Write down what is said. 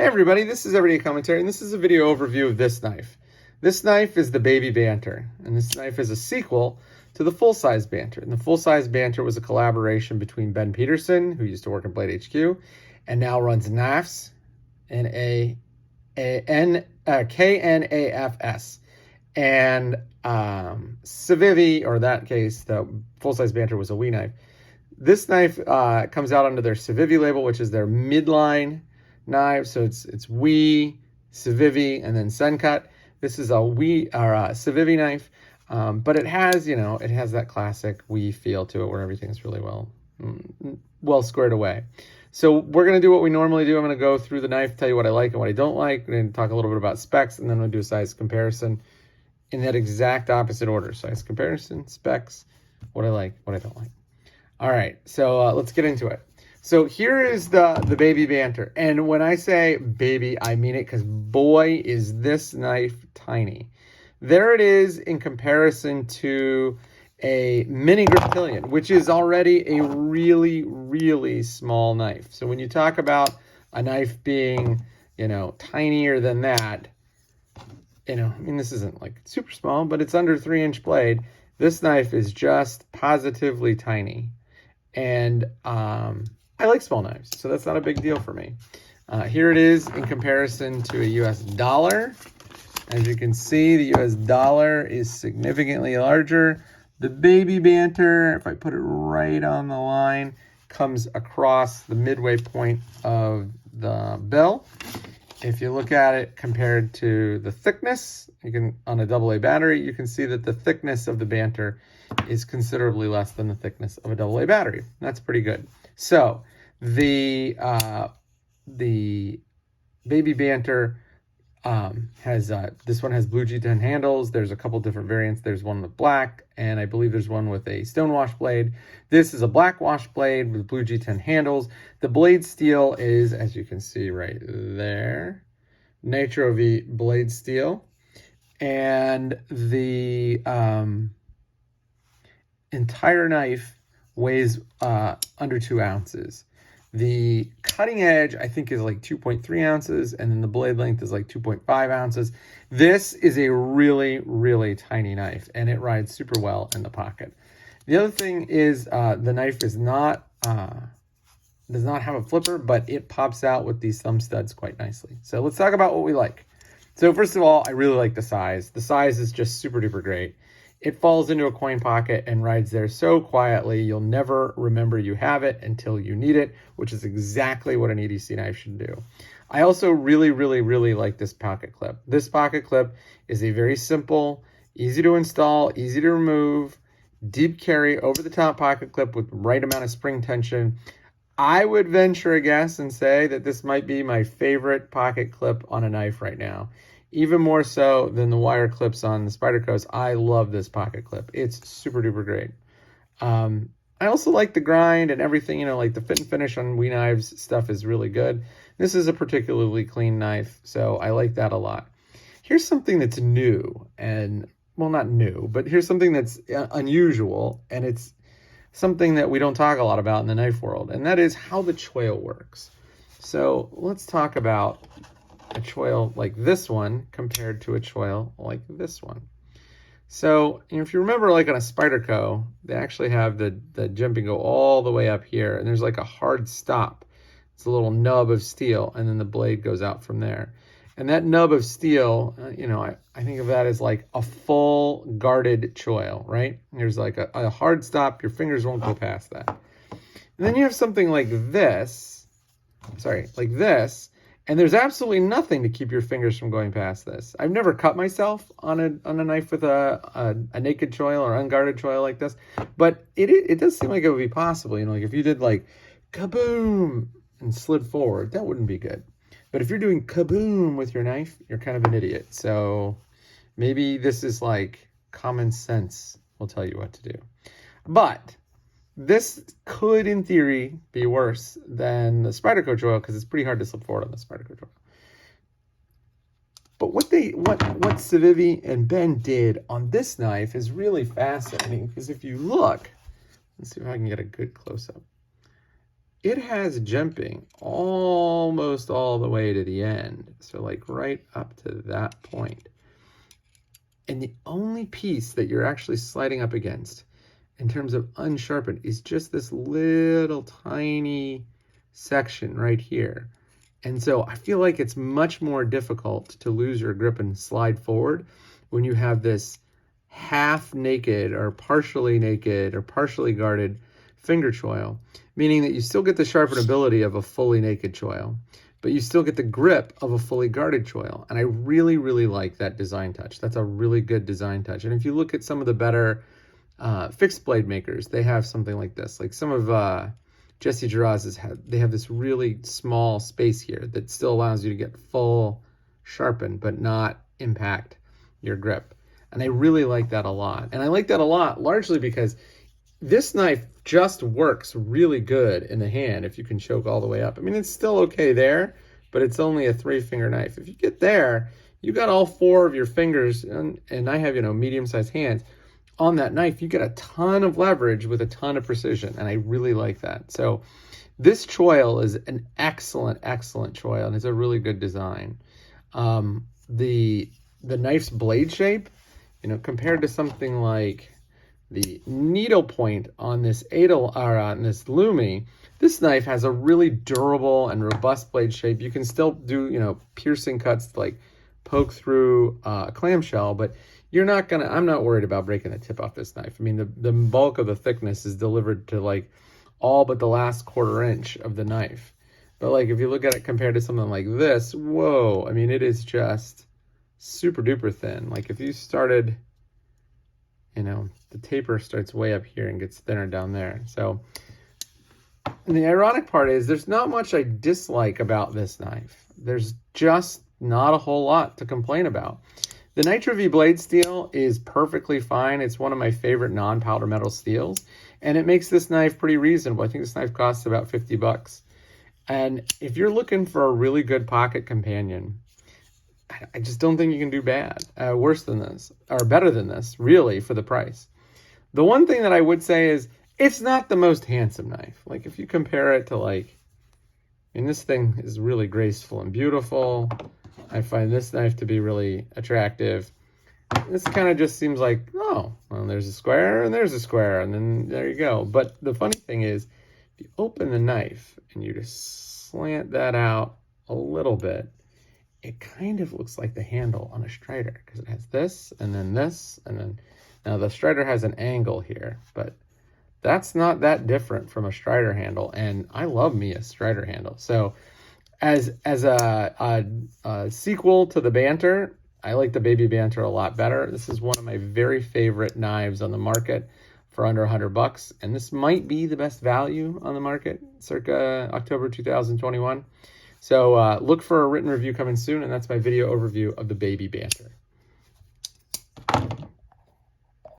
everybody, this is Everyday Commentary, and this is a video overview of this knife. This knife is the Baby Banter, and this knife is a sequel to the full-size Banter. And the full-size Banter was a collaboration between Ben Petersen, who used to work at Blade HQ, and now runs Knafs, Knafs, and Civivi, or in that case, the full-size Banter was a WE knife. This knife comes out under their Civivi label, which is their midline knife. So it's WE, Civivi, and then Sencut. This is a WE or a Civivi knife, but it has, it has that classic WE feel to it, where everything's really well squared away. So we're gonna do what we normally do. I'm gonna go through the knife, tell you what I like and what I don't like, and talk a little bit about specs, and then we'll do a size comparison in that exact opposite order. Size comparison, specs, what I like, what I don't like. All right, so let's get into it. So here is the Baby Banter. And when I say baby, I mean it, because boy, is this knife tiny. There it is in comparison to a mini grip pillion, which is already a really, really small knife. So when you talk about a knife being, tinier than that, this isn't like super small, but it's under 3-inch blade. This knife is just positively tiny. And I like small knives, so that's not a big deal for me. Here it is in comparison to a US dollar. As you can see, the US dollar is significantly larger. The Baby Banter, if I put it right on the line, comes across the midway point of the bill. If you look at it compared to the thickness, on a AA battery, you can see that the thickness of the Banter is considerably less than the thickness of a AA battery. That's pretty good. So the Baby Banter has this one has blue G10 handles. There's a couple different variants. There's one with black, and I believe there's one with a stonewash blade. This is a black wash blade with blue G10 handles. The blade steel is, as you can see right there, Nitro V blade steel, and the entire knife weighs under 2 ounces. The cutting edge, I think, is like 2.3 ounces, and then the blade length is like 2.5 ounces. This is a really, really tiny knife, and it rides super well in the pocket. The other thing is the knife is not does not have a flipper, but it pops out with these thumb studs quite nicely. So let's talk about what we like. So first of all, I really like the size. The size is just super duper great. It falls into a coin pocket and rides there so quietly, you'll never remember you have it until you need it, which is exactly what an EDC knife should do. I also really, really, really like this pocket clip. This pocket clip is a very simple, easy to install, easy to remove, deep carry, over-the-top pocket clip with the right amount of spring tension. I would venture a guess and say that this might be my favorite pocket clip on a knife right now. Even more so than the wire clips on the Spydercos. I love this pocket clip. It's super duper great. I also like the grind and everything, like the fit and finish on WE Knives stuff is really good. This is a particularly clean knife, so I like that a lot. Here's something that's new, and, well, not new, but here's something that's unusual, and it's something that we don't talk a lot about in the knife world, and that is how the choil works. So let's talk about a choil like this one compared to a choil like this one. So if you remember, like on a Spyderco, they actually have the jimping go all the way up here, and there's like a hard stop. It's a little nub of steel, and then the blade goes out from there. And that nub of steel, I think of that as like a full guarded choil, right? There's like a hard stop. Your fingers won't go past that. And then you have something like this, and there's absolutely nothing to keep your fingers from going past this. I've never cut myself on a knife with a naked choil or unguarded choil like this, but it does seem like it would be possible. Like if you did like kaboom and slid forward, that wouldn't be good. But if you're doing kaboom with your knife, you're kind of an idiot. So maybe this is like common sense will tell you what to do. But this could, in theory, be worse than the Spyderco choil because it's pretty hard to slip forward on the Spyderco choil. But what Civivi and Ben did on this knife is really fascinating, because if you look, let's see if I can get a good close-up. it has jimping almost all the way to the end. So like right up to that point. And the only piece that you're actually sliding up against in terms of unsharpened is just this little tiny section right here. And so I feel like it's much more difficult to lose your grip and slide forward when you have this half naked or partially guarded finger choil, meaning that you still get the sharpenability of a fully naked choil, but you still get the grip of a fully guarded choil. And I really, really like that design touch. That's a really good design touch. And if you look at some of the better fixed blade makers, they have something like this. Like some of Jesse Giraz's, they have this really small space here that still allows you to get full sharpen, but not impact your grip. And I really like that a lot. And I like that a lot largely because this knife just works really good in the hand if you can choke all the way up. I mean, it's still okay there, but it's only a 3-finger knife. If you get there, you got all 4 of your fingers, and I have, medium-sized hands, on that knife. You get a ton of leverage with a ton of precision, and I really like that. So this choil is an excellent, excellent choil, and it's a really good design. The knife's blade shape, compared to something like the needle point on this on this Lumi, this knife has a really durable and robust blade shape. You can still do, piercing cuts to like poke through a clamshell, but I'm not worried about breaking the tip off this knife. I mean, the bulk of the thickness is delivered to like all but the last 1/4 inch of the knife. But like, if you look at it compared to something like this, whoa, I mean, it is just super duper thin. Like if you started, the taper starts way up here and gets thinner down there. So, and the ironic part is there's not much I dislike about this knife. There's just not a whole lot to complain about. The Nitro V blade steel is perfectly fine. It's one of my favorite non-powder metal steels, and it makes this knife pretty reasonable. I think this knife costs about 50 bucks. And if you're looking for a really good pocket companion, I just don't think you can do worse than this, or better than this, really, for the price. The one thing that I would say is it's not the most handsome knife. Like if you compare it to this thing is really graceful and beautiful. I find this knife to be really attractive. This kind of just seems like, oh, well, there's a square and there's a square, and then there you go. But the funny thing is, if you open the knife and you just slant that out a little bit, it kind of looks like the handle on a Strider, because it has this, and then this, and then, now the Strider has an angle here, but that's not that different from a Strider handle, and I love me a Strider handle. So as a sequel to the Banter, I like the Baby Banter a lot better. This is one of my very favorite knives on the market for under 100 bucks, and this might be the best value on the market circa October 2021. So look for a written review coming soon, and that's my video overview of the Baby Banter.